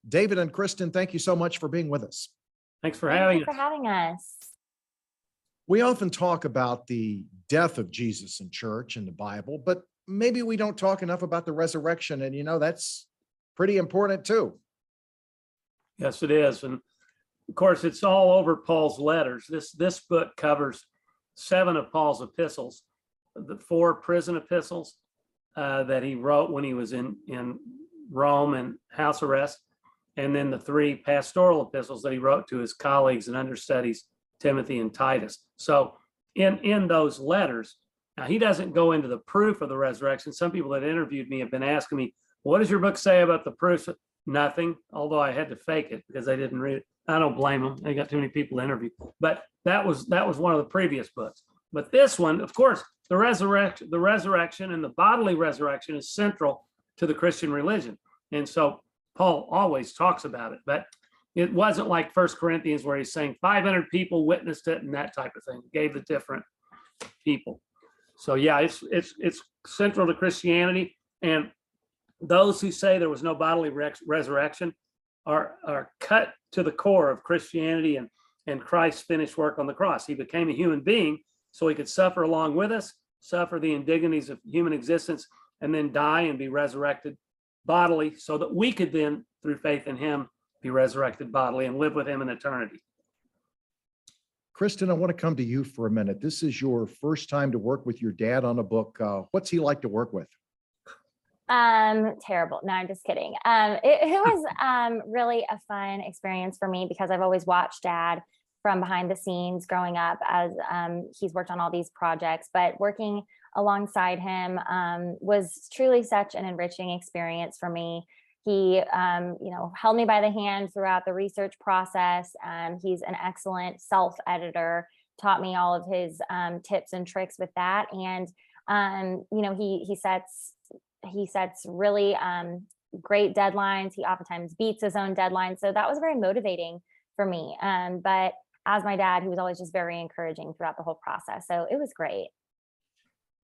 David and Christen, thank you so much for being with us. Thanks for having us. Thank you for having us. We often talk about the death of Jesus in church and the Bible, but maybe we don't talk enough about the resurrection. And, that's pretty important too. Yes, it is. And of course, it's all over Paul's letters. This book covers 7 of Paul's epistles, the 4 prison epistles that he wrote when he was in Rome and house arrest, and then the 3 pastoral epistles that he wrote to his colleagues and understudies, Timothy and Titus. So in those letters, now he doesn't go into the proof of the resurrection. Some people that interviewed me have been asking me, what does your book say about the proof? Nothing, although I had to fake it because I didn't read it. I don't blame them. They got too many people to interview. But that was one of the previous books. But this one, of course, the resurrection and the bodily resurrection is central to the Christian religion. And so Paul always talks about it. But it wasn't like 1 Corinthians where he's saying 500 people witnessed it and that type of thing. Gave the different people. So yeah, it's central to Christianity. And those who say there was no bodily resurrection are cut to the core of Christianity and Christ's finished work on the cross. He became a human being so he could suffer along with us, suffer the indignities of human existence, and then die and be resurrected bodily so that we could then, through faith in him, be resurrected bodily and live with him in eternity. Christen, I want to come to you for a minute. This is your first time to work with your dad on a book. What's he like to work with? Terrible. No, I'm just kidding. It was really a fun experience for me because I've always watched Dad from behind the scenes growing up as he's worked on all these projects, but working alongside him was truly such an enriching experience for me. He, held me by the hand throughout the research process. He's an excellent self-editor, taught me all of his tips and tricks with that. And, he sets really great deadlines. He oftentimes beats his own deadlines. So that was very motivating for me. But as my dad, he was always just very encouraging throughout the whole process. So it was great.